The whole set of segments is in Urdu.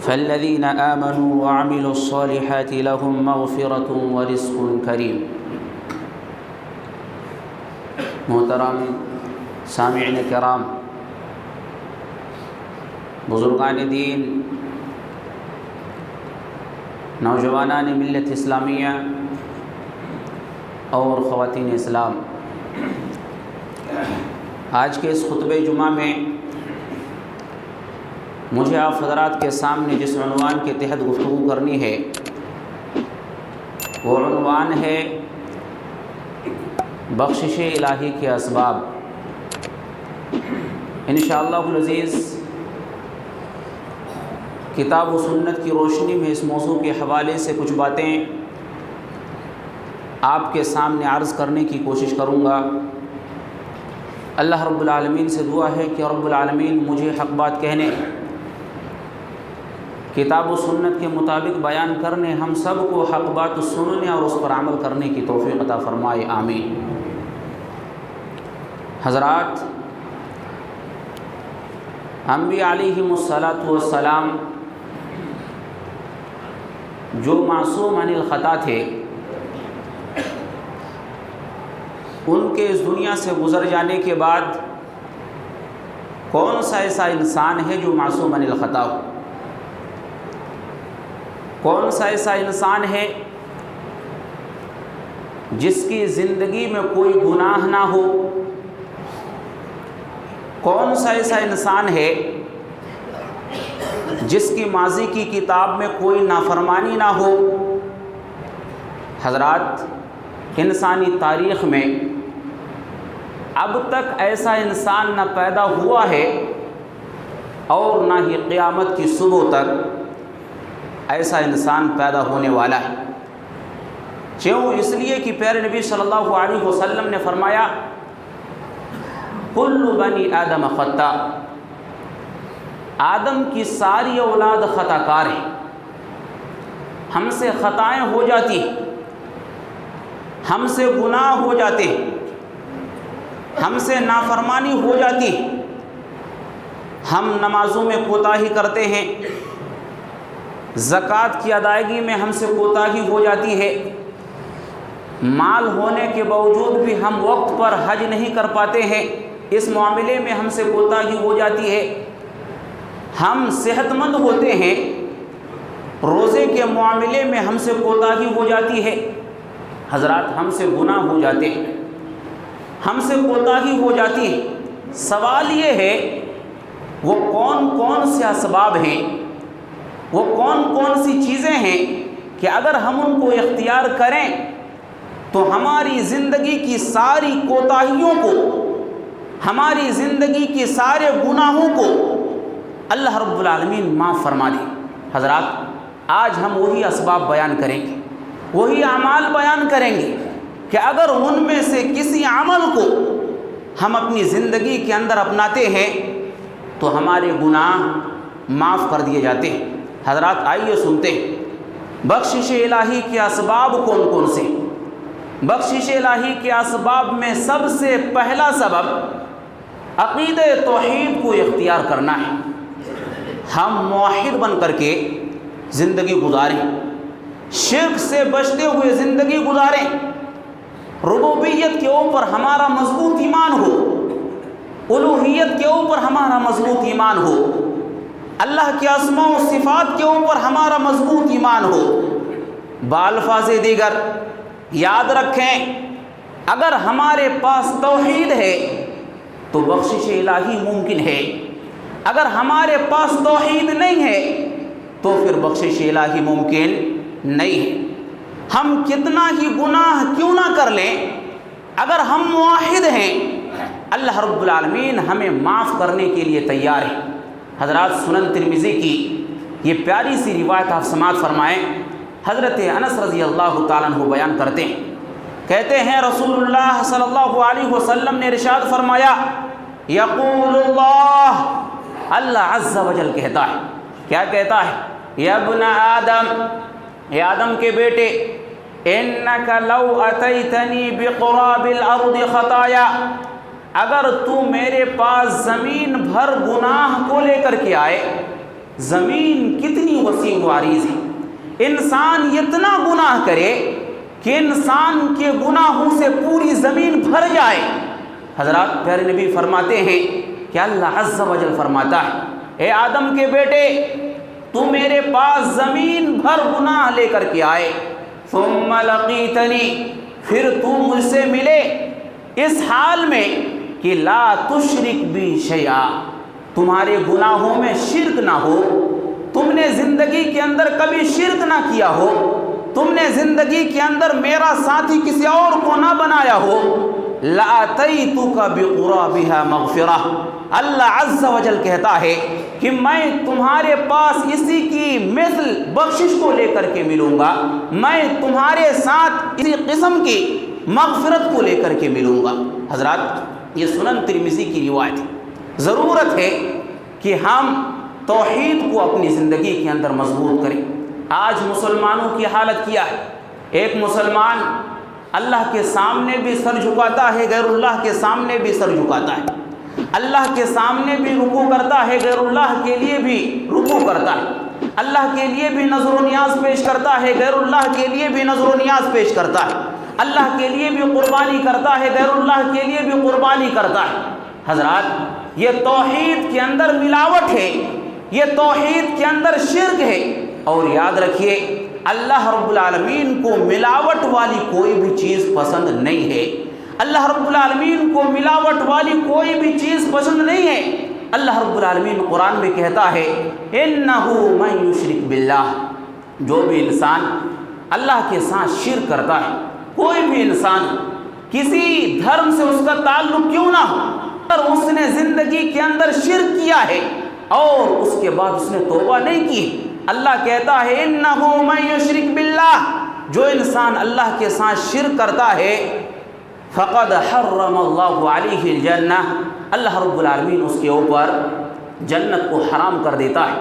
فالذین آمنوا وعملوا الصالحات لهم مغفرۃ ورزق کریم۔ محترم سامعین کرام، بزرگان دین، نوجوانان ملت اسلامیہ اور خواتین اسلام، آج کے اس خطبہ جمعہ میں مجھے آپ حضرات کے سامنے جس عنوان کے تحت گفتگو کرنی ہے وہ عنوان ہے بخشش الہی کے اسباب۔ انشاءاللہ العزیز کتاب و سنت کی روشنی میں اس موضوع کے حوالے سے کچھ باتیں آپ کے سامنے عرض کرنے کی کوشش کروں گا۔ اللہ رب العالمین سے دعا ہے کہ رب العالمین مجھے حق بات کہنے، کتاب و سنت کے مطابق بیان کرنے، ہم سب کو حق بات سننے اور اس پر عمل کرنے کی توفیق عطا فرمائے، آمین۔ حضرات، انبیاء علیہم الصلاۃ والسلام جو معصوم عن الخطا تھے، ان کے اس دنیا سے گزر جانے کے بعد کون سا ایسا انسان ہے جو معصوم عن الخطا ہو؟ کون سا ایسا انسان ہے جس کی زندگی میں کوئی گناہ نہ ہو؟ کون سا ایسا انسان ہے جس کی ماضی کی کتاب میں کوئی نافرمانی نہ ہو؟ حضرات، انسانی تاریخ میں اب تک ایسا انسان نہ پیدا ہوا ہے اور نہ ہی قیامت کی صبح تک ایسا انسان پیدا ہونے والا ہے۔ کیوں؟ اس لیے کہ پیارے نبی صلی اللہ علیہ وسلم نے فرمایا کل بنی آدم خطا، آدم کی ساری اولاد خطا کار ہیں، ہم سے خطائیں ہو جاتی ہیں، ہم سے گناہ ہو جاتے ہیں، ہم سے نافرمانی ہو جاتی ہے، ہم نمازوں میں کوتاہی کرتے ہیں، زکوٰۃ کی ادائیگی میں ہم سے کوتاہی ہو جاتی ہے، مال ہونے کے باوجود بھی ہم وقت پر حج نہیں کر پاتے ہیں، اس معاملے میں ہم سے کوتاہی ہو جاتی ہے، ہم صحت مند ہوتے ہیں، روزے کے معاملے میں ہم سے کوتاہی ہو جاتی ہے۔ حضرات، ہم سے گناہ ہو جاتے ہیں، ہم سے کوتاہی ہو جاتی ہے۔ سوال یہ ہے وہ کون کون سے اسباب ہیں، وہ کون کون سی چیزیں ہیں کہ اگر ہم ان کو اختیار کریں تو ہماری زندگی کی ساری کوتاہیوں کو، ہماری زندگی کی سارے گناہوں کو اللہ رب العالمین معاف فرما دے۔ حضرات، آج ہم وہی اسباب بیان کریں گے، وہی اعمال بیان کریں گے کہ اگر ان میں سے کسی عمل کو ہم اپنی زندگی کے اندر اپناتے ہیں تو ہمارے گناہ معاف کر دیے جاتے ہیں۔ حضرات، آئیے سنتے ہیں بخشش الہی کے اسباب کون کون سے۔ بخشش الہی کے اسباب میں سب سے پہلا سبب عقیدہ توحید کو اختیار کرنا ہے۔ ہم موحد بن کر کے زندگی گزاریں، شرک سے بچتے ہوئے زندگی گزاریں، ربوبیت کے اوپر ہمارا مضبوط ایمان ہو، الوہیت کے اوپر ہمارا مضبوط ایمان ہو، اللہ کے اسماء و صفات کے اوپر ہمارا مضبوط ایمان ہو۔ بالفاظ دیگر یاد رکھیں، اگر ہمارے پاس توحید ہے تو بخشش الہی ممکن ہے، اگر ہمارے پاس توحید نہیں ہے تو پھر بخشش الہی ممکن نہیں ہے۔ ہم کتنا ہی گناہ کیوں نہ کر لیں، اگر ہم موحد ہیں اللہ رب العالمین ہمیں معاف کرنے کے لیے تیار ہے۔ حضرات، سنن ترمذی کی یہ پیاری سی روایت آپ سماعت فرمائیں۔ حضرت انس رضی اللہ تعالیٰ عنہ بیان کرتے ہیں، کہتے ہیں رسول اللہ صلی اللہ علیہ وسلم نے ارشاد فرمایا، یقول اللہ، اللہ عز و جل کہتا ہے، کیا کہتا ہے؟ یا ابن آدم، اے آدم کے بیٹے، انک لو اتیتنی بقراب الارض خطایا، اگر تو میرے پاس زمین بھر گناہ کو لے کر کے آئے، زمین کتنی وسیع و عریض ہے، انسان اتنا گناہ کرے کہ انسان کے گناہوں سے پوری زمین بھر جائے۔ حضرات پیارے نبی فرماتے ہیں کہ اللہ عز و جل فرماتا ہے، اے آدم کے بیٹے، تو میرے پاس زمین بھر گناہ لے کر کے آئے، ثم لقیتنی، پھر تو مجھ سے ملے اس حال میں کہ لا تشرک بی شیئا، تمہارے گناہوں میں شرک نہ ہو، تم نے زندگی کے اندر کبھی شرک نہ کیا ہو، تم نے زندگی کے اندر میرا ساتھی کسی اور کو نہ بنایا ہو، لَأَتَيْتُكَ بِقُرَابِهَا مَغْفِرَةً، اللہ عز و جل کہتا ہے کہ میں تمہارے پاس اسی کی مثل بخشش کو لے کر کے ملوں گا، میں تمہارے ساتھ اسی قسم کی مغفرت کو لے کر کے ملوں گا۔ حضرات یہ سنن ترمذی کی روایت ہے۔ ضرورت ہے کہ ہم توحید کو اپنی زندگی کے اندر مضبوط کریں۔ آج مسلمانوں کی حالت کیا ہے؟ ایک مسلمان اللہ کے سامنے بھی سر جھکاتا ہے، غیر اللہ کے سامنے بھی سر جھکاتا ہے، اللہ کے سامنے بھی رکوع کرتا ہے، غیر اللہ کے لیے بھی رکوع کرتا ہے، اللہ کے لیے بھی نظر و نیاز پیش کرتا ہے، غیر اللہ کے لیے بھی نظر و نیاز پیش کرتا ہے، اللہ کے لیے بھی قربانی کرتا ہے، غیر اللہ کے لیے بھی قربانی کرتا ہے۔ حضرات یہ توحید کے اندر ملاوٹ ہے، یہ توحید کے اندر شرک ہے، اور یاد رکھیے اللہ رب العالمین کو ملاوٹ والی کوئی بھی چیز پسند نہیں ہے، اللہ رب العالمین کو ملاوٹ والی کوئی بھی چیز پسند نہیں ہے۔ اللہ رب العالمین قرآن میں کہتا ہے اِنَّهُ مَن يُشْرِكْ بِاللَّهِ، جو بھی انسان اللہ کے ساتھ شرک کرتا ہے، کوئی بھی انسان کسی دھرم سے اس کا تعلق کیوں نہ ہو، پر اس نے زندگی کے اندر شرک کیا ہے اور اس کے بعد اس نے توبہ نہیں کی، اللہ کہتا ہے اِنَّهُ مَن يُشْرِكْ بِاللَّهِ، جو انسان اللہ کے ساتھ شرک کرتا ہے فَقَدْ حَرَّمَ اللَّهُ عَلَيْهِ الْجَنَّةَ، اللہ رب العالمین اس کے اوپر جنت کو حرام کر دیتا ہے،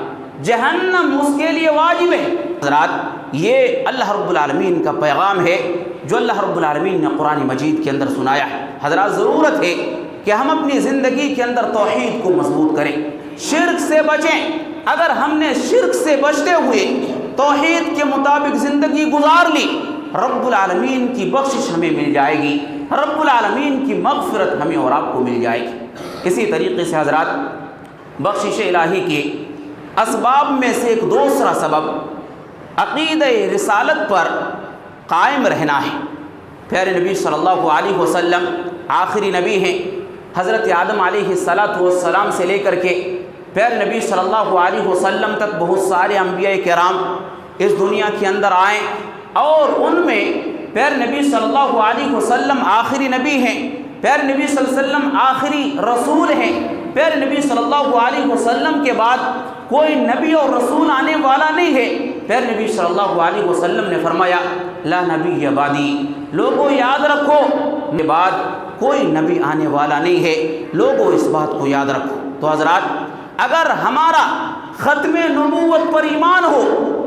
جہنم اس کے لیے واجب ہے۔ حضرات یہ اللہ رب العالمین کا پیغام ہے جو اللہ رب العالمین نے قرآن مجید کے اندر سنایا ہے۔ حضرات ضرورت ہے کہ ہم اپنی زندگی کے اندر توحید کو مضبوط کریں، شرک سے بچیں۔ اگر ہم نے شرک سے بچتے ہوئے توحید کے مطابق زندگی گزار لی، رب العالمین کی بخشش ہمیں مل جائے گی، رب العالمین کی مغفرت ہمیں اور آپ کو مل جائے گی۔ اسی طریقے سے حضرات بخشش الہی کے اسباب میں سے ایک دوسرا سبب عقیدہ رسالت پر قائم رہنا ہے۔ پیارے نبی صلی اللہ علیہ وسلم آخری نبی ہیں، حضرت آدم علیہ السلام سے لے کر کے پیارے نبی صلی اللہ علیہ وسلم تک بہت سارے انبیاء کرام اس دنیا کے اندر آئے، اور ان میں پیارے نبی صلی اللہ علیہ وسلم آخری نبی ہیں، پیارے نبی صلی اللہ علیہ وسلم آخری رسول ہیں۔ پیارے نبی صلی اللہ علیہ وسلم کے بعد کوئی نبی اور رسول آنے والا نہیں ہے۔ پیارے نبی صلی اللہ علیہ وسلم نے فرمایا لا نبی بعدی، لوگوں یاد رکھو میرے بعد کوئی نبی آنے والا نہیں ہے، لوگوں اس بات کو یاد رکھو۔ تو حضرات اگر ہمارا ختم نبوت پر ایمان ہو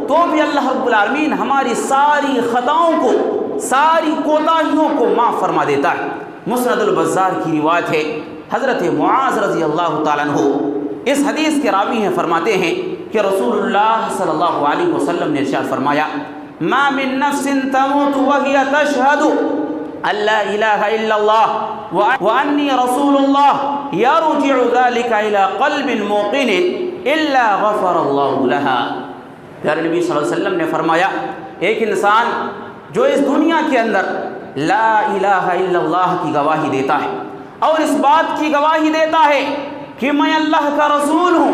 تو بھی اللہ رب العالمین ہماری ساری خطاؤں کو، ساری کوتاہیوں کو معاف فرما دیتا ہے۔ مسند البزار کی روایت ہے، حضرت معاذ رضی اللہ تعالیٰ عنہ اس حدیث کے راوی ہیں، فرماتے ہیں کہ رسول اللہ صلی اللہ علیہ وسلم نے ارشاد فرمایا ما من نفس تموت وهي تشهد ان لا الہ الا اللہ وانی رسول اللہ یرجع ذلك الى قلب موقن الا غفر اللہ لها۔ پیارے نبی صلی اللہ علیہ وسلم نے فرمایا ایک انسان جو اس دنیا کے اندر لا الہ الا اللہ کی گواہی دیتا ہے اور اس بات کی گواہی دیتا ہے کہ میں اللہ کا رسول ہوں،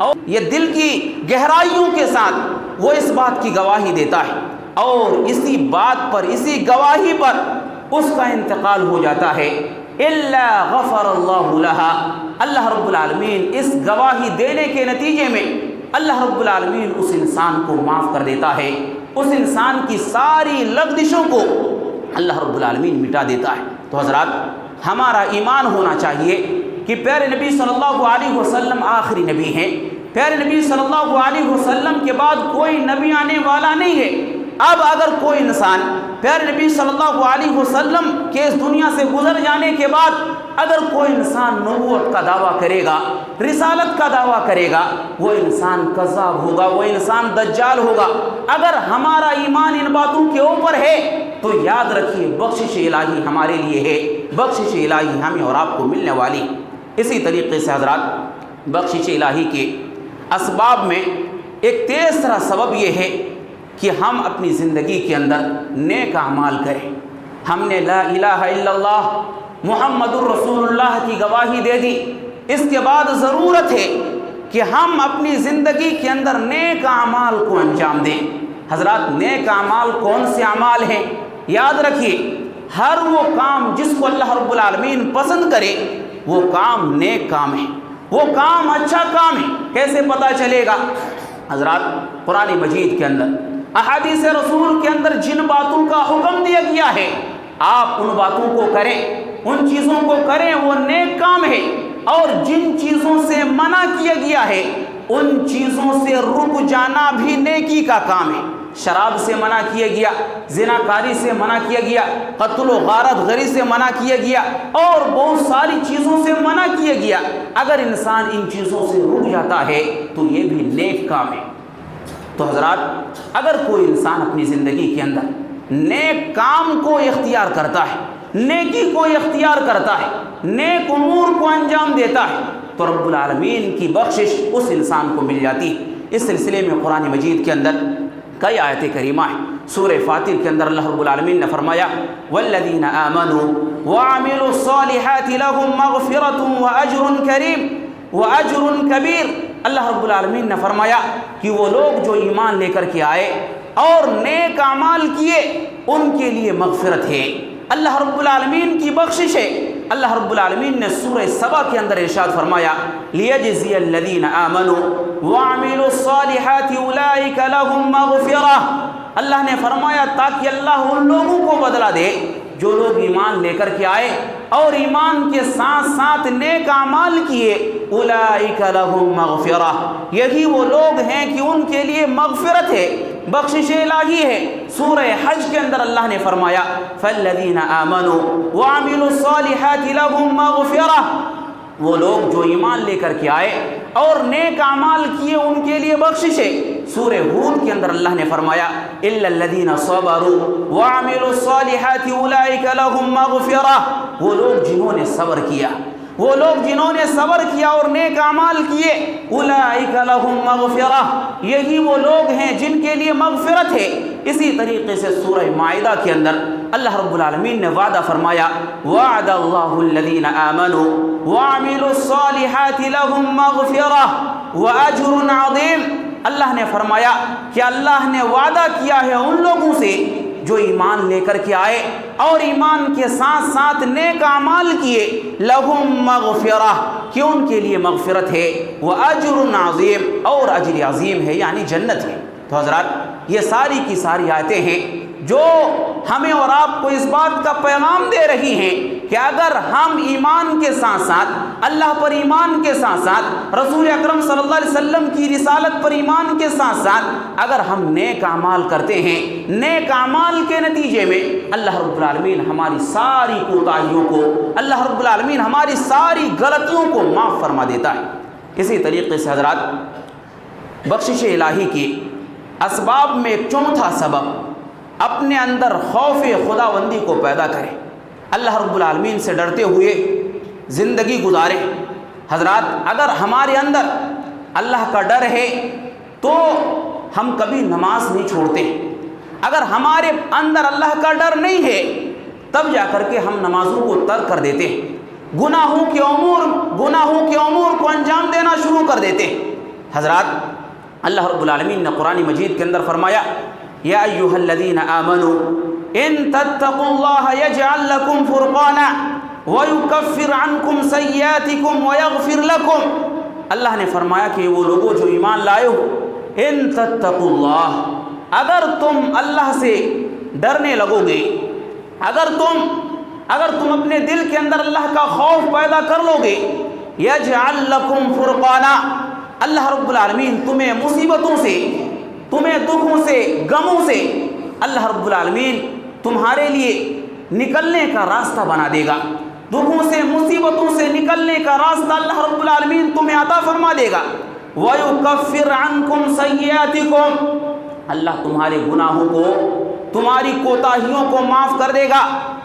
اور یہ دل کی گہرائیوں کے ساتھ وہ اس بات کی گواہی دیتا ہے، اور اسی بات پر، اسی گواہی پر اس کا انتقال ہو جاتا ہے، الا غفر اللہ لها، اللہ رب العالمین اس گواہی دینے کے نتیجے میں اللہ رب العالمین اس انسان کو معاف کر دیتا ہے، اس انسان کی ساری لغزشوں کو اللہ رب العالمین مٹا دیتا ہے۔ تو حضرات ہمارا ایمان ہونا چاہیے کہ پیارے نبی صلی اللہ علیہ وسلم آخری نبی ہیں، پیارے نبی صلی اللہ علیہ وسلم کے بعد کوئی نبی آنے والا نہیں ہے، اب اگر کوئی انسان پیارے نبی صلی اللہ علیہ وسلم کے اس دنیا سے گزر جانے کے بعد اگر کوئی انسان نبوت کا دعویٰ کرے گا، رسالت کا دعویٰ کرے گا، وہ انسان کذاب ہوگا، وہ انسان دجال ہوگا۔ اگر ہمارا ایمان ان باتوں کے اوپر ہے تو یاد رکھیے بخشش الہی ہمارے لیے ہے، بخشش الہی ہمیں اور آپ کو ملنے والی۔ اسی طریقے سے حضرات بخشش الہی کے اسباب میں ایک تیسرا سبب یہ ہے کہ ہم اپنی زندگی کے اندر نیک اعمال کریں۔ ہم نے لا الہ الا اللہ محمد الرسول اللہ کی گواہی دے دی، اس کے بعد ضرورت ہے کہ ہم اپنی زندگی کے اندر نیک اعمال کو انجام دیں۔ حضرات نیک اعمال کون سے اعمال ہیں؟ یاد رکھیے ہر وہ کام جس کو اللہ رب العالمین پسند کرے وہ کام نیک کام ہے، وہ کام اچھا کام ہے۔ کیسے پتہ چلے گا؟ حضرات قرآن مجید کے اندر، احادیث رسول کے اندر جن باتوں کا حکم دیا گیا ہے آپ ان باتوں کو کریں، ان چیزوں کو کریں، وہ نیک کام ہے۔ اور جن چیزوں سے منع کیا گیا ہے ان چیزوں سے رک جانا بھی نیکی کا کام ہے۔ شراب سے منع کیا گیا، زناکاری سے منع کیا گیا، قتل و غارت غری سے منع کیا گیا اور بہت ساری چیزوں سے منع کیا گیا۔ اگر انسان ان چیزوں سے رک جاتا ہے تو یہ بھی نیک کام ہے۔ تو حضرات اگر کوئی انسان اپنی زندگی کے اندر نیک کام کو اختیار کرتا ہے، نیکی کو اختیار کرتا ہے، نیک امور کو انجام دیتا ہے تو رب العالمین کی بخشش اس انسان کو مل جاتی ہے۔ اس سلسلے میں قرآن مجید کے اندر کئی آیت کریمہ ہیں۔ سورہ فاطر کے اندر اللہ رب العالمین نے فرمایا والذین آمنوا وعملوا الصالحات لهم مغفرة واجر کریم واجر کبیر۔ اللہ رب العالمین نے فرمایا کہ وہ لوگ جو ایمان لے کر کے آئے اور نیک اعمال کیے ان کے لیے مغفرت ہے، اللہ رب العالمین کی بخشش ہے۔ اللہ رب العالمین نے سورہ سبا کے اندر ارشاد فرمایا لیجزی الذین آمنوا وعملوا الصالحات اولئک لهم مغفرہ۔ اللہ نے فرمایا تاکہ اللہ ان لوگوں کو بدلہ دے جو لوگ ایمان لے کر کے آئے اور ایمان کے ساتھ ساتھ نیک اعمال کیے، اولئک لهم مغفرہ، یہی وہ لوگ ہیں کہ ان کے لیے مغفرت ہے، بخشش الہی ہے۔ سورہ حج کے اندر اللہ نے فرمایا فالذین آمنوا وعملوا الصالحات لهم مغفرہ، وہ لوگ جو ایمان لے کر کے آئے اور نیک اعمال کیے ان کے لیے بخشش ہے۔ سورہ ہود کے اندر اللہ نے فرمایا الا الذین صبروا وعملوا الصالحات اولئک لهم مغفرہ، وہ لوگ جنہوں نے صبر کیا، وہ لوگ جنہوں نے صبر کیا اور نیک اعمال کیے، اولئک لهم مغفرہ، یہی وہ لوگ ہیں جن کے لیے مغفرت ہے۔ اسی طریقے سے سورہ مائدہ کے اندر اللہ رب العالمین نے وعدہ فرمایا وعد اللہ الذین آمنوا وعملوا الصالحات لهم مغفرہ واجر عظیم۔ اللہ نے فرمایا کہ اللہ نے وعدہ کیا ہے ان لوگوں سے جو ایمان لے کر کے آئے اور ایمان کے ساتھ ساتھ نیک اعمال کیے، لہم مغفرہ، کہ ان کے لیے مغفرت ہے، واجر عظیم، اور اجر عظیم ہے یعنی جنت ہے۔ تو حضرات یہ ساری کی ساری آیتیں ہیں جو ہمیں اور آپ کو اس بات کا پیغام دے رہی ہیں کہ اگر ہم ایمان کے ساتھ ساتھ اللہ پر ایمان کے ساتھ ساتھ رسول اکرم صلی اللہ علیہ وسلم کی رسالت پر ایمان کے ساتھ ساتھ اگر ہم نیک اعمال کرتے ہیں، نیک اعمال کے نتیجے میں اللہ رب العالمین ہماری ساری کوتاہیوں کو، اللہ رب العالمین ہماری ساری غلطیوں کو معاف فرما دیتا ہے۔ اسی طریقے سے حضرات بخشش الہی کی اسباب میں ایک چوتھا سبب اپنے اندر خوف خداوندی کو پیدا کریں، اللہ رب العالمین سے ڈرتے ہوئے زندگی گزاریں۔ حضرات اگر ہمارے اندر اللہ کا ڈر ہے تو ہم کبھی نماز نہیں چھوڑتے، اگر ہمارے اندر اللہ کا ڈر نہیں ہے تب جا کر کے ہم نمازوں کو ترک کر دیتے ہیں، گناہوں کے امور کو انجام دینا شروع کر دیتے ہیں۔ حضرات اللہ رب العالمین نے قرآن مجید کے اندر فرمایا یا ایھا الذین آمنوا ان تتقوا اللہ یجعل لکم فرقانا ویکفر عنکم سیئاتکم ویغفر لکم۔ اللہ نے فرمایا کہ وہ لوگوں جو ایمان لائے ہو، ان تتقوا اللہ، اگر تم اللہ سے ڈرنے لگو گے، اگر تم اپنے دل کے اندر اللہ کا خوف پیدا کر لو گے، یجعل لکم فرقانا، اللہ رب العالمین تمہیں مصیبتوں سے، تمہیں دکھوں سے، غموں سے اللہ رب العالمین تمہارے لیے نکلنے کا راستہ بنا دے گا، دکھوں سے مصیبتوں سے نکلنے کا راستہ اللہ رب العالمین تمہیں عطا فرما دے گا۔ وَيُكَفِّرْ عَنْكُمْ سَيِّئَاتِكُمْ، اللہ تمہارے گناہوں کو، تمہاری کوتاہیوں کو معاف کر دے گا۔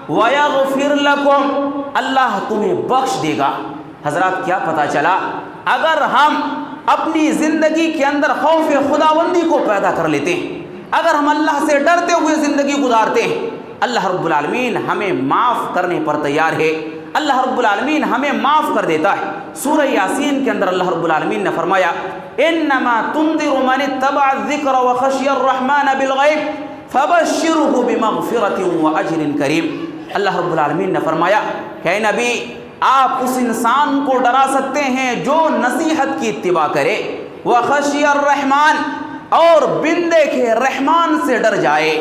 وَيَغْفِرْ لَكُمْ، اللہ تمہیں بخش دے گا۔ حضرات کیا پتہ چلا، اگر ہم اپنی زندگی کے اندر خوف خداوندی کو پیدا کر لیتے ہیں، اگر ہم اللہ سے ڈرتے ہوئے زندگی گزارتے ہیں، اللہ رب العالمین ہمیں معاف کرنے پر تیار ہے، اللہ رب العالمین ہمیں معاف کر دیتا ہے۔ سورہ یاسین کے اندر اللہ رب العالمین نے فرمایا انما تنذر من اتبع الذکر وخشی الرحمن بالغیب فبشرہ بمغفرۃ واجر کریم۔ اللہ رب العالمین نے فرمایا کہ اے نبی، آپ اس انسان کو ڈرا سکتے ہیں جو نصیحت کی اتباع کرے، وخشی الرحمن، اور بن دیکھے رحمان سے ڈر جائے،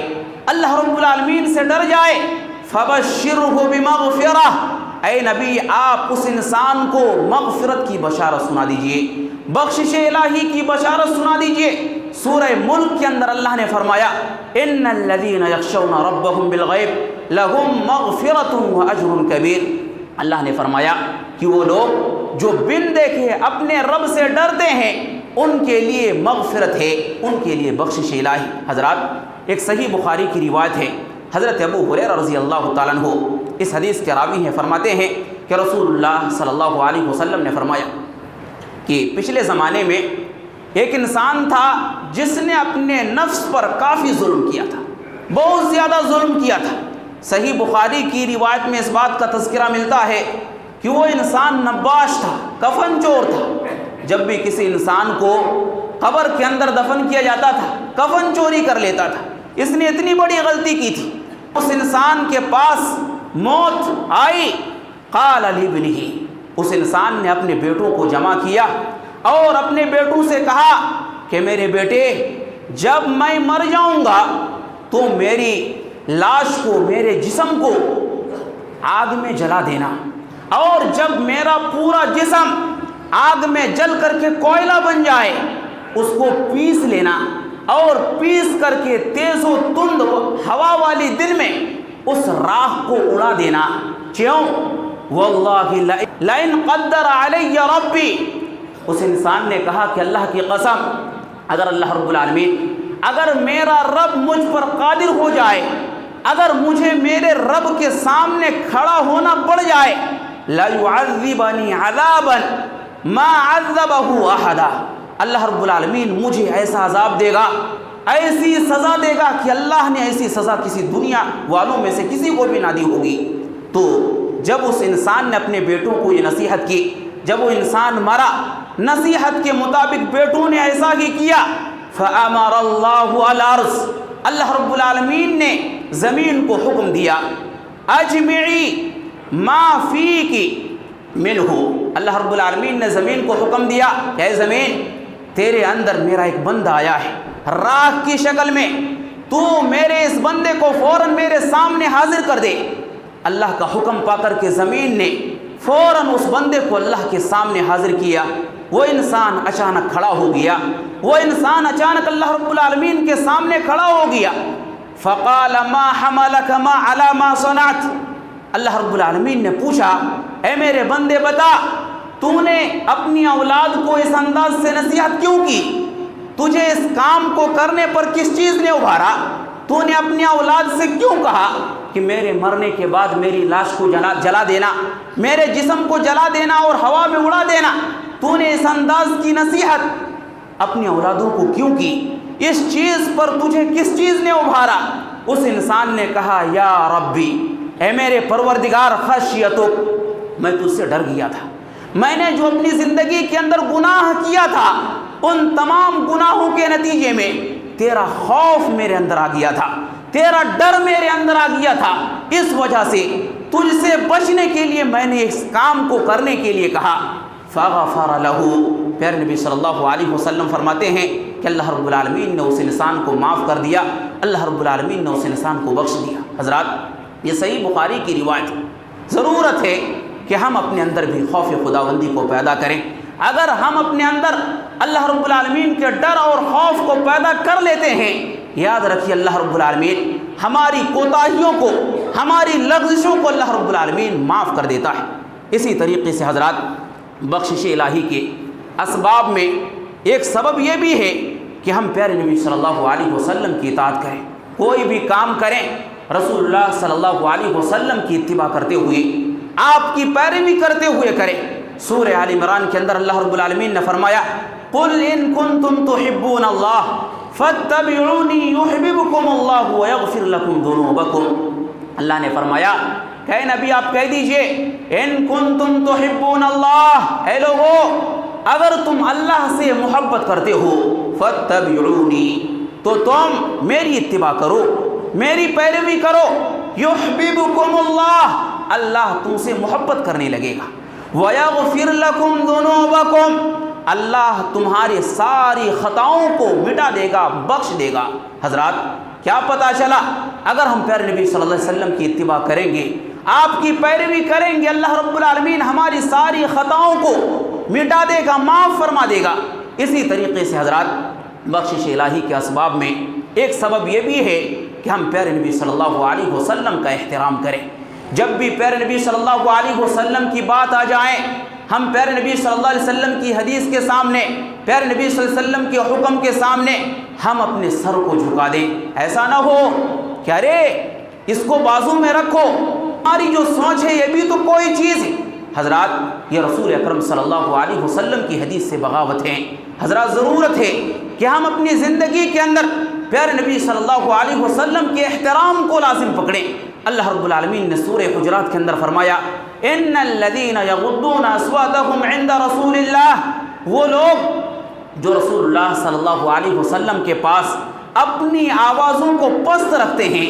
اللہ رب العالمین سے ڈر جائے، فبشرہ بمغفرہ، اے نبی آپ اس انسان کو مغفرت کی بشارت سنا دیجئے، بخشش الہی کی بشارت سنا دیجئے۔ سورہ ملک کے اندر اللہ نے فرمایا ان الذین یخشون ربهم بالغیب لہم مغفرۃ واجر کبیر۔ اللہ نے فرمایا کہ وہ لوگ جو بن دیکھے اپنے رب سے ڈرتے ہیں ان کے لیے مغفرت ہے، ان کے لیے بخشش الہی۔ حضرات ایک صحیح بخاری کی روایت ہے، حضرت ابو ہریرہ رضی اللہ تعالیٰ عنہ اس حدیث کے راوی ہیں، فرماتے ہیں کہ رسول اللہ صلی اللہ علیہ وسلم نے فرمایا کہ پچھلے زمانے میں ایک انسان تھا جس نے اپنے نفس پر کافی ظلم کیا تھا، بہت زیادہ ظلم کیا تھا۔ صحیح بخاری کی روایت میں اس بات کا تذکرہ ملتا ہے کہ وہ انسان نباش تھا، کفن چور تھا۔ جب بھی کسی انسان کو قبر کے اندر دفن کیا جاتا تھا کفن چوری کر لیتا تھا۔ اس نے اتنی بڑی غلطی کی تھی، اس انسان کے پاس موت آئی، قال لابنہ، اس انسان نے اپنے بیٹوں کو جمع کیا اور اپنے بیٹوں سے کہا کہ میرے بیٹے، جب میں مر جاؤں گا تو میری لاش کو، میرے جسم کو آگ میں جلا دینا، اور جب میرا پورا جسم آگ میں جل کر کے کوئلہ بن جائے اس کو پیس لینا، اور پیس کر کے تیز و تند ہوا والی دن میں اس راکھ کو اڑا دینا۔ کیوں؟ واللہ لئن قدر علی ربی، اس انسان نے کہا کہ اللہ کی قسم، اگر اللہ رب العالمین، اگر میرا رب مجھ پر قادر ہو جائے، اگر مجھے میرے رب کے سامنے کھڑا ہونا پڑ جائے، لَيُعَذِّبَنِي عَذَابًا مَا عَذَّبَهُ أَحَدًا، اللہ رب العالمین مجھے ایسا عذاب دے گا، ایسی سزا دے گا کہ اللہ نے ایسی سزا کسی دنیا والوں میں سے کسی کو بھی نہ دی ہوگی۔ تو جب اس انسان نے اپنے بیٹوں کو یہ نصیحت کی، جب وہ انسان مرا، نصیحت کے مطابق بیٹوں نے ایسا ہی کیا، فَأَمَرَ اللَّهُ الْأَرْضَ، اللہ رب العالمین نے زمین کو حکم دیا، اجمعی ما فیکی منہ، اللہ رب العالمین نے زمین کو حکم دیا کہ اے زمین، تیرے اندر میرا ایک بندہ آیا ہے راکھ کی شکل میں، تو میرے اس بندے کو فوراً میرے سامنے حاضر کر دے۔ اللہ کا حکم پا کر کے زمین نے فوراً اس بندے کو اللہ کے سامنے حاضر کیا۔ وہ انسان اچانک کھڑا ہو گیا، وہ انسان اچانک اللہ رب العالمین کے سامنے کھڑا ہو گیا۔ فقال ما حملک ما علی ما صنعت، اللہ رب العالمین نے پوچھا اے میرے بندے بتا، تو نے اپنی اولاد کو اس انداز سے نصیحت کیوں کی؟ تجھے اس کام کو کرنے پر کس چیز نے ابھارا؟ تو نے اپنی اولاد سے کیوں کہا کہ میرے مرنے کے بعد میری لاش کو جلا دینا، میرے جسم کو جلا دینا اور ہوا میں اڑا دینا؟ تو نے اس انداز کی نصیحت اپنی اولادوں کو کیوں کی؟ اس چیز پر تجھے کس چیز نے ابھارا؟ اس انسان نے کہا یا ربی، اے میرے پروردگار، خشیتک، میں تجھ سے ڈر گیا تھا، میں نے جو اپنی زندگی کے اندر گناہ کیا تھا ان تمام گناہوں کے نتیجے میں تیرا خوف میرے اندر آ گیا تھا، تیرا ڈر میرے اندر آ گیا تھا، اس وجہ سے تجھ سے بچنے کے لیے میں نے اس کام کو کرنے کے لیے کہا۔ فغفر لہ، پیارے نبی صلی اللہ علیہ وسلم فرماتے ہیں کہ اللہ رب العالمین نے اس انسان کو معاف کر دیا، اللہ رب العالمین نے اس انسان کو بخش دیا۔ حضرات یہ صحیح بخاری کی روایت ہے، ضرورت ہے کہ ہم اپنے اندر بھی خوف خداوندی کو پیدا کریں۔ اگر ہم اپنے اندر اللہ رب العالمین کے ڈر اور خوف کو پیدا کر لیتے ہیں یاد رکھیے اللہ رب العالمین ہماری کوتاہیوں کو، ہماری لغزشوں کو اللہ رب العالمین معاف کر دیتا ہے۔ اسی طریقے سے حضرات بخشش الہی کے اسباب میں ایک سبب یہ بھی ہے کہ ہم پیارے نبی صلی اللہ علیہ وسلم کی اطاعت کریں، کوئی بھی کام کریں رسول اللہ صلی اللہ علیہ وسلم کی اتباع کرتے ہوئے، آپ کی پیروی کرتے ہوئے کریں۔ سورہ آل عمران کے اندر اللہ رب العالمین نے فرمایا قُلْ إِن كُنتُمْ تُحِبُّونَ اللَّهَ فَاتَّبِعُونِي يُحْبِبْكُمُ اللَّهُ وَيَغْفِرْ لَكُمْ ذُنُوبَكُمْ۔ اللہ نے فرمایا کہ نبی آپ کہہ دیجئے ان کنتم تحبون اللہ، اے لوگو اگر تم اللہ سے محبت کرتے ہو فاتبعونی، تو تم میری اتباع کرو، میری پیروی کرو، یحببکم اللہ، اللہ تم سے محبت کرنے لگے گا، ویغفر لکم ذنوبکم، اللہ تمہاری ساری خطاؤں کو مٹا دے گا، بخش دے گا۔ حضرات کیا پتہ چلا اگر ہم پیارے نبی صلی اللہ علیہ وسلم کی اتباع کریں گے، آپ کی پیروی کریں گے، اللہ رب العالمین ہماری ساری خطاؤں کو مٹا دے گا، معاف فرما دے گا۔ اسی طریقے سے حضرات بخشش الہی کے اسباب میں ایک سبب یہ بھی ہے کہ ہم پیارے نبی صلی اللہ علیہ وسلم کا احترام کریں۔ جب بھی پیارے نبی صلی اللہ علیہ وسلم کی بات آ جائیں، ہم پیارے نبی صلی اللہ علیہ وسلم کی حدیث کے سامنے، پیارے نبی صلی اللہ علیہ وسلم کے حکم کے سامنے ہم اپنے سر کو جھکا دیں۔ ایسا نہ ہو کہ ارے اس کو بازو میں رکھو، ہماری جو سوچ ہے یہ بھی تو کوئی چیز ہے۔ حضرات یہ رسول اکرم صلی اللہ علیہ وسلم کی حدیث سے بغاوت ہے۔ حضرات ضرورت ہے کہ ہم اپنی زندگی کے اندر پیارے نبی صلی اللہ علیہ وسلم کے احترام کو لازم پکڑیں۔ اللہ رب العالمین نے سورہ حجرات کے اندر فرمایا ان الذین یغضون اصواتهم عند رسول اللہ، وہ لوگ جو رسول اللہ صلی اللہ علیہ وسلم کے پاس اپنی آوازوں کو پست رکھتے ہیں،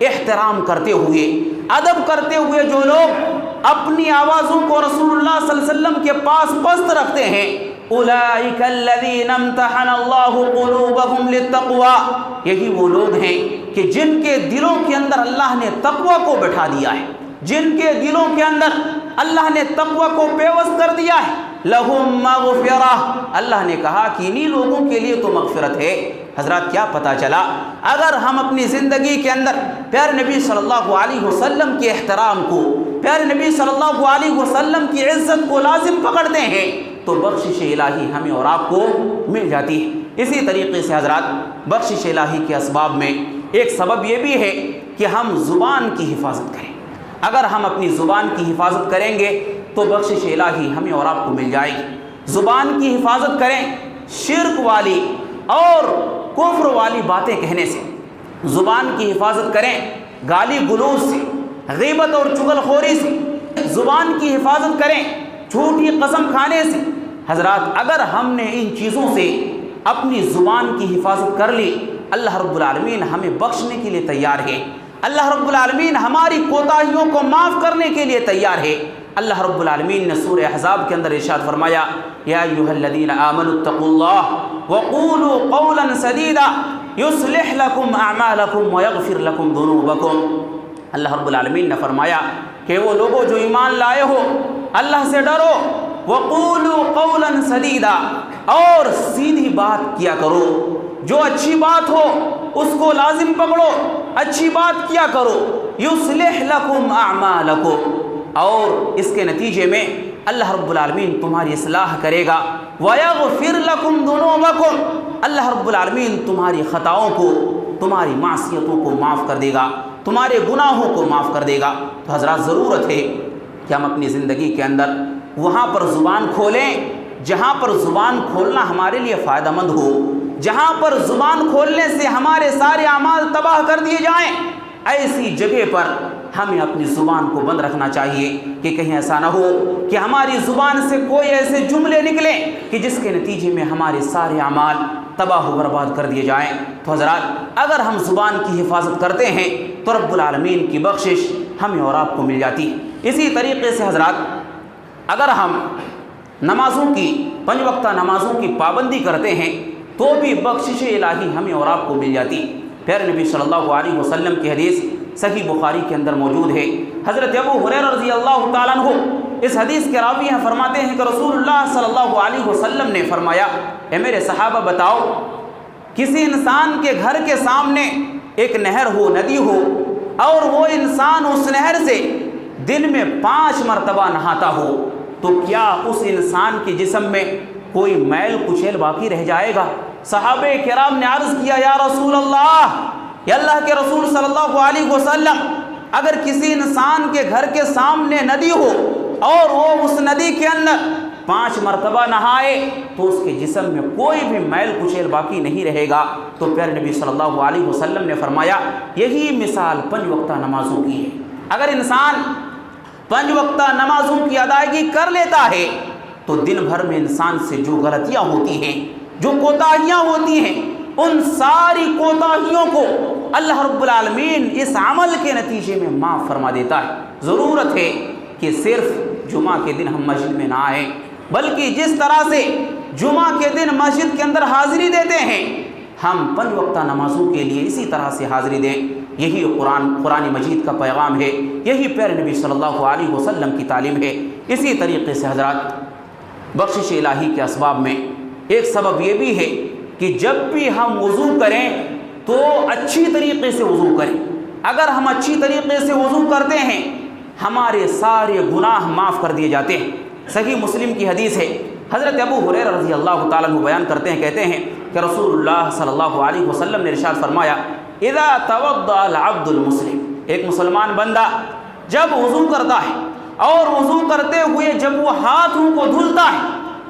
احترام کرتے ہوئے، ادب کرتے ہوئے جو لوگ اپنی آوازوں کو رسول اللہ صلی اللہ علیہ وسلم کے پاس پست رکھتے ہیں، اولئک الذین امتحن اللہ قلوبہم للتقوی، یہی وہ لوگ ہیں کہ جن کے دلوں کے اندر اللہ نے تقوی کو بٹھا دیا ہے، جن کے دلوں کے اندر اللہ نے تقوی کو پیوست کر دیا ہے۔ لہم مغفرہ، اللہ نے کہا کہ انہی لوگوں کے لیے تو مغفرت ہے۔ حضرات کیا پتہ چلا اگر ہم اپنی زندگی کے اندر پیارے نبی صلی اللہ علیہ وسلم کے احترام کو، پیارے نبی صلی اللہ علیہ وسلم کی عزت کو لازم پکڑتے ہیں تو بخشش الہی ہمیں اور آپ کو مل جاتی ہے۔ اسی طریقے سے حضرات بخشش الہی کے اسباب میں ایک سبب یہ بھی ہے کہ ہم زبان کی حفاظت کریں۔ اگر ہم اپنی زبان کی حفاظت کریں گے تو بخشش الہی ہمیں اور آپ کو مل جائے گی۔ زبان کی حفاظت کریں شرک والی اور کفر والی باتیں کہنے سے، زبان کی حفاظت کریں گالی گلوچ سے، غیبت اور چغل خوری سے، زبان کی حفاظت کریں جھوٹی قسم کھانے سے۔ حضرات اگر ہم نے ان چیزوں سے اپنی زبان کی حفاظت کر لی، اللہ رب العالمین ہمیں بخشنے کے لیے تیار ہے، اللہ رب العالمین ہماری کوتاہیوں کو معاف کرنے کے لیے تیار ہے۔ اللہ رب العالمین نے سورہ احزاب کے اندر ارشاد فرمایا یا ایھا الذین آمنوا اتقوا اللہ وقولوا قولا سدیدا یصلح لکم اعمالکم ویغفر لکم ذنوبکم۔ اللہ رب العالمین نے فرمایا کہ وہ لوگوں جو ایمان لائے ہو اللہ سے ڈرو، وقولوا قولا سدیدا، اور سیدھی بات کیا کرو، جو اچھی بات ہو اس کو لازم پکڑو، اچھی بات کیا کرو، یصلح لکم اعمالکم، اور اس کے نتیجے میں اللہ رب العالمین تمہاری اصلاح کرے گا، وَيَغْفِرْ لَكُمْ ذُنُوبَكُمْ، اللہ رب العالمین تمہاری خطاؤں کو، تمہاری معصیتوں کو معاف کر دے گا، تمہارے گناہوں کو معاف کر دے گا۔ تو حضرات ضرورت ہے کہ ہم اپنی زندگی کے اندر وہاں پر زبان کھولیں جہاں پر زبان کھولنا ہمارے لیے فائدہ مند ہو، جہاں پر زبان کھولنے سے ہمارے سارے اعمال تباہ کر دیے جائیں، ایسی جگہ پر ہمیں اپنی زبان کو بند رکھنا چاہیے کہ کہیں ایسا نہ ہو کہ ہماری زبان سے کوئی ایسے جملے نکلیں کہ جس کے نتیجے میں ہمارے سارے اعمال تباہ و برباد کر دیے جائیں۔ تو حضرات اگر ہم زبان کی حفاظت کرتے ہیں تو رب العالمین کی بخشش ہمیں اور آپ کو مل جاتی ہے۔ اسی طریقے سے حضرات اگر ہم نمازوں کی 5 وقتہ نمازوں کی پابندی کرتے ہیں تو بھی بخشش الہی ہمیں اور آپ کو مل جاتی ہے۔ پیارے نبی صلی اللہ علیہ وسلم کی حدیث صحیح بخاری کے اندر موجود ہے۔ حضرت ابو ہریرہ رضی اللہ تعالیٰ عنہ اس حدیث کے راوی ہیں، فرماتے ہیں کہ رسول اللہ صلی اللہ علیہ وسلم نے فرمایا اے میرے صحابہ بتاؤ کسی انسان کے گھر کے سامنے ایک نہر ہو، ندی ہو، اور وہ انسان اس نہر سے دن میں 5 مرتبہ نہاتا ہو، تو کیا اس انسان کے جسم میں کوئی میل کچیل باقی رہ جائے گا؟ صحابہ کرام نے عرض کیا یا رسول اللہ، یا اللہ کے رسول صلی اللہ علیہ وسلم، اگر کسی انسان کے گھر کے سامنے ندی ہو اور وہ اس ندی کے اندر 5 مرتبہ نہائے تو اس کے جسم میں کوئی بھی میل کچیل باقی نہیں رہے گا۔ تو پیارے نبی صلی اللہ علیہ وسلم نے فرمایا یہی مثال 5 وقتہ نمازوں کی ہے۔ اگر انسان 5 وقتہ نمازوں کی ادائیگی کر لیتا ہے تو دن بھر میں انسان سے جو غلطیاں ہوتی ہیں، جو کوتاہیاں ہوتی ہیں، ان ساری کوتاہیوں کو اللہ رب العالمین اس عمل کے نتیجے میں معاف فرما دیتا ہے۔ ضرورت ہے کہ صرف جمعہ کے دن ہم مسجد میں نہ آئیں، بلکہ جس طرح سے جمعہ کے دن مسجد کے اندر حاضری دیتے ہیں، ہم 5 وقتہ نمازوں کے لیے اسی طرح سے حاضری دیں۔ یہی قرآن مجید کا پیغام ہے، یہی پیارے نبی صلی اللہ علیہ وسلم کی تعلیم ہے۔ اسی طریقے سے حضرات، بخشش الہی کے اسباب میں ایک سبب یہ بھی ہے کہ جب بھی ہم وضو کریں تو اچھی طریقے سے وضو کریں۔ اگر ہم اچھی طریقے سے وضو کرتے ہیں ہمارے سارے گناہ معاف کر دیے جاتے ہیں۔ صحیح مسلم کی حدیث ہے، حضرت ابو ہریرہ رضی اللہ تعالیٰ عنہ بیان کرتے ہیں، کہتے ہیں کہ رسول اللہ صلی اللہ علیہ وسلم نے ارشاد فرمایا اذا توضأ العبد المسلم، ایک مسلمان بندہ جب وضو کرتا ہے اور وضو کرتے ہوئے جب وہ ہاتھوں کو دھلتا ہے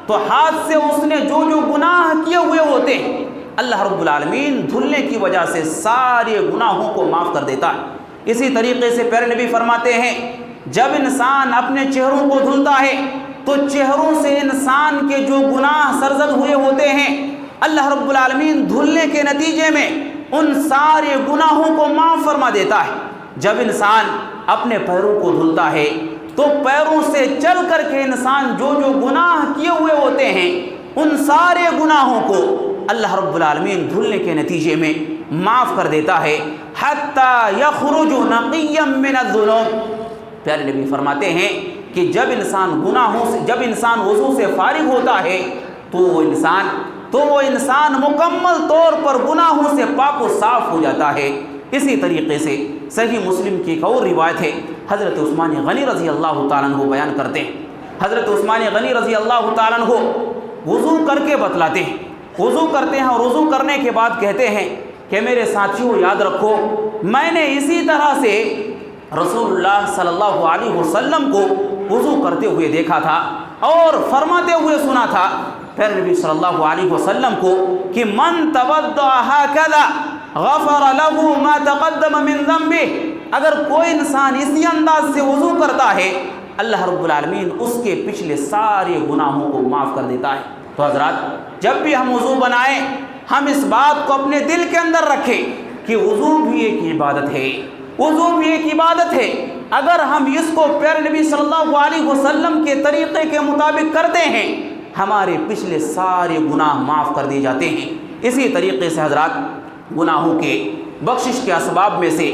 تو ہاتھ سے اس نے جو جو گناہ کیے ہوئے ہوتے ہیں اللہ رب العالمین دھلنے کی وجہ سے سارے گناہوں کو معاف کر دیتا ہے۔ اسی طریقے سے پیارے نبی فرماتے ہیں جب انسان اپنے چہروں کو دھلتا ہے تو چہروں سے انسان کے جو گناہ سرزد ہوئے ہوتے ہیں اللہ رب العالمین دھلنے کے نتیجے میں ان سارے گناہوں کو معاف فرما دیتا ہے۔ جب انسان اپنے پیروں کو دھلتا ہے تو پیروں سے چل کر کے انسان جو جو گناہ کیے ہوئے ہوتے ہیں ان سارے گناہوں کو اللہ رب العالمین دھلنے کے نتیجے میں معاف کر دیتا ہے۔ حتی یخرج نقیا من الذنوب، پیارے نبی فرماتے ہیں کہ جب انسان وضو سے فارغ ہوتا ہے تو وہ انسان مکمل طور پر گناہوں سے پاک و صاف ہو جاتا ہے۔ اسی طریقے سے صحیح مسلم کی ایک اور روایت ہے، حضرت عثمان غنی رضی اللہ تعالیٰ عنہ بیان کرتے ہیں، حضرت عثمان غنی رضی اللہ تعالیٰ عنہ وضو کر کے بتلاتے ہیں، وضو کرتے ہیں اور وضو کرنے کے بعد کہتے ہیں کہ میرے ساتھیوں یاد رکھو میں نے اسی طرح سے رسول اللہ صلی اللہ علیہ وسلم کو وضو کرتے ہوئے دیکھا تھا اور فرماتے ہوئے سنا تھا پھر نبی صلی اللہ علیہ وسلم کو کہ من توضأ هكذا غفر له ما تقدم من ذنبه، اگر کوئی انسان اسی انداز سے وضو کرتا ہے اللہ رب العالمین اس کے پچھلے سارے گناہوں کو معاف کر دیتا ہے۔ تو حضرات جب بھی ہم وضو بنائیں ہم اس بات کو اپنے دل کے اندر رکھیں کہ وضو بھی ایک عبادت ہے، وضو بھی ایک عبادت ہے۔ اگر ہم اس کو پیارے نبی صلی اللہ علیہ وسلم کے طریقے کے مطابق کرتے ہیں ہمارے پچھلے سارے گناہ معاف کر دیے جاتے ہیں۔ اسی طریقے سے حضرات گناہوں کے بخشش کے اسباب میں سے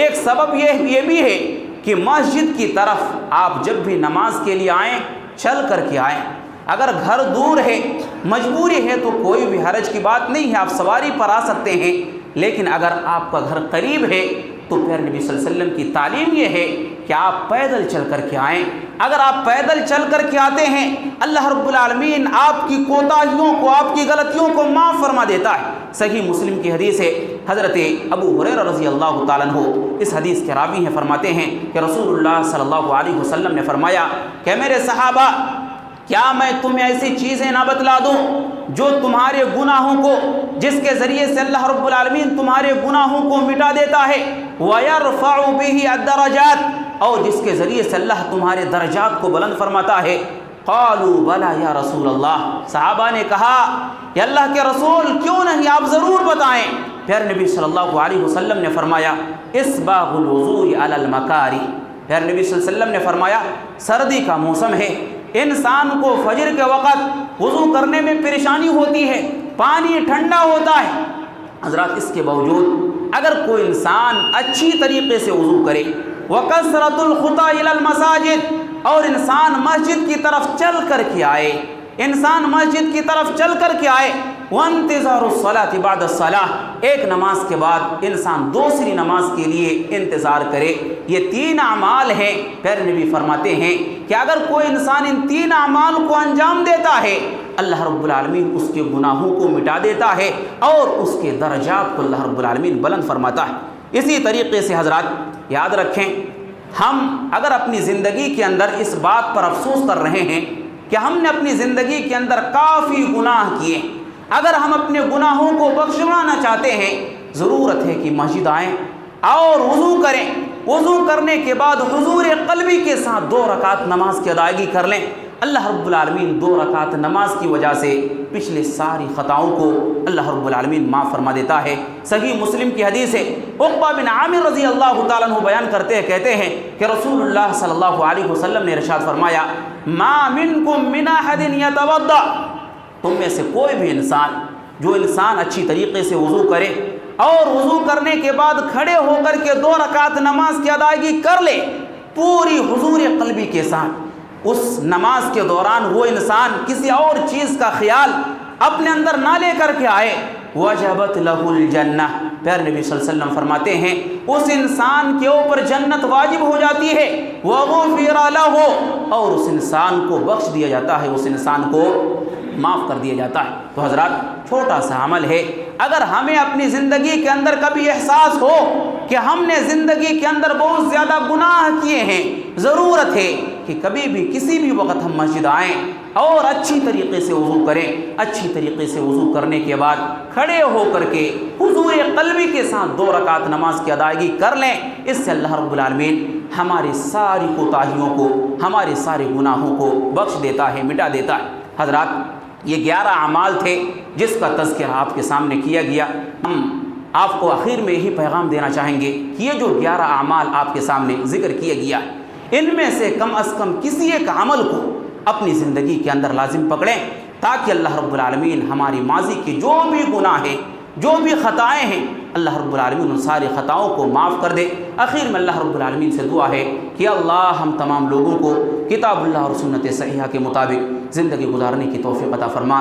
ایک سبب یہ بھی ہے کہ مسجد کی طرف آپ جب بھی نماز کے لیے آئیں چل کر کے آئیں۔ اگر گھر دور ہے مجبوری ہے تو کوئی بھی حرج کی بات نہیں ہے، آپ سواری پر آ سکتے ہیں، لیکن اگر آپ کا گھر قریب ہے تو پیارے نبی صلی اللہ علیہ وسلم کی تعلیم یہ ہے کہ آپ پیدل چل کر کے آئیں۔ اگر آپ پیدل چل کر کے آتے ہیں اللہ رب العالمین آپ کی کوتاہیوں کو، آپ کی غلطیوں کو معاف فرما دیتا ہے۔ صحیح مسلم کی حدیث ہے، حضرت ابو ہریرہ رضی اللہ تعالیٰ عنہ اس حدیث کے راوی ہیں، فرماتے ہیں کہ رسول اللہ صلی اللہ علیہ وسلم نے فرمایا کہ میرے صحابہ کیا میں تمہیں ایسی چیزیں نہ بتلا دوں جو تمہارے گناہوں کو، جس کے ذریعے سے اللہ رب العالمین تمہارے گناہوں کو مٹا دیتا ہے، وَيَرْفَعُ بِهِ الدَّرَجَاتِ، اور جس کے ذریعے سے اللہ تمہارے درجات کو بلند فرماتا ہے۔ قالوا بلا یا رسول اللہ، صحابہ نے کہا کہ اللہ کے رسول کیوں نہیں، آپ ضرور بتائیں۔ پھر نبی صلی اللہ علیہ وسلم نے فرمایا اسباغ الوضوء علی المکاری، پھر نبی صلی اللہ علیہ وسلم نے فرمایا سردی کا موسم ہے، انسان کو فجر کے وقت وضو کرنے میں پریشانی ہوتی ہے، پانی ٹھنڈا ہوتا ہے۔ حضرات اس کے باوجود اگر کوئی انسان اچھی طریقے سے وضو کرے، وَكَثْرَةُ الْخُطَىٰ إِلَى الْمَسَاجِدِ، اور انسان مسجد کی طرف چل کر کے آئے، انسان مسجد کی طرف چل کر کے آئے، وانتظار الصلاۃ بعد الصلاۃ، ایک نماز کے بعد انسان دوسری نماز کے لیے انتظار کرے۔ یہ 3 اعمال ہیں۔ پھر نبی فرماتے ہیں کہ اگر کوئی انسان ان 3 اعمال کو انجام دیتا ہے، اللہ رب العالمین اس کے گناہوں کو مٹا دیتا ہے اور اس کے درجات کو اللہ رب العالمین بلند فرماتا ہے۔ اسی طریقے سے حضرات یاد رکھیں، ہم اگر اپنی زندگی کے اندر اس بات پر افسوس کر رہے ہیں کہ ہم نے اپنی زندگی کے اندر کافی گناہ کیے، اگر ہم اپنے گناہوں کو بخشوانا چاہتے ہیں، ضرورت ہے کہ مسجد آئیں اور وضو کریں۔ وضو کرنے کے بعد حضور قلبی کے ساتھ 2 رکعت نماز کی ادائیگی کر لیں۔ اللہ رب العالمین 2 رکعت نماز کی وجہ سے پچھلے ساری خطاؤں کو اللہ رب العالمین معاف فرما دیتا ہے۔ صحیح مسلم کی حدیث ہے، عقبہ بن عامر رضی اللہ تعالیٰ عنہ بیان کرتے ہیں، کہتے ہیں کہ رسول اللہ صلی اللہ علیہ وسلم نے ارشاد فرمایا، ما منکم من احد یتوضا، تم میں سے کوئی بھی انسان، جو انسان اچھی طریقے سے وضو کرے اور وضو کرنے کے بعد کھڑے ہو کر کے 2 رکعت نماز کی ادائیگی کر لے پوری حضور قلبی کے ساتھ، اس نماز کے دوران وہ انسان کسی اور چیز کا خیال اپنے اندر نہ لے کر کے آئے، وجبت لہ الجنہ، پھر نبی صلی اللہ علیہ وسلم فرماتے ہیں اس انسان کے اوپر جنت واجب ہو جاتی ہے، وغفر لہ، اور اس انسان کو بخش دیا جاتا ہے، اس انسان کو معاف کر دیا جاتا ہے۔ تو حضرات چھوٹا سا عمل ہے، اگر ہمیں اپنی زندگی کے اندر کبھی احساس ہو کہ ہم نے زندگی کے اندر بہت زیادہ گناہ کیے ہیں، ضرورت ہے کہ کبھی بھی کسی بھی وقت ہم مسجد آئیں اور اچھی طریقے سے وضو کریں۔ اچھی طریقے سے وضو کرنے کے بعد کھڑے ہو کر کے حضور قلبی کے ساتھ 2 رکعت نماز کی ادائیگی کر لیں۔ اس سے اللہ رب العالمین ہماری ساری کوتاہیوں کو، ہمارے سارے گناہوں کو بخش دیتا ہے، مٹا دیتا ہے۔ حضرات یہ 11 اعمال تھے جس کا تذکرہ آپ کے سامنے کیا گیا۔ ہم آپ کو آخر میں یہی پیغام دینا چاہیں گے کہ یہ جو 11 اعمال آپ کے سامنے ذکر کیا گیا، ان میں سے کم از کم کسی ایک عمل کو اپنی زندگی کے اندر لازم پکڑیں، تاکہ اللہ رب العالمین ہماری ماضی کے جو بھی گناہ ہیں، جو بھی خطائیں ہیں، اللہ رب العالمین ان ساری خطاؤں کو معاف کر دے۔ آخر میں اللہ رب العالمین سے دعا ہے کہ اللہ ہم تمام لوگوں کو کتاب اللہ اور سنت صحیحہ کے مطابق زندگی گزارنے کی توفیق عطا فرما۔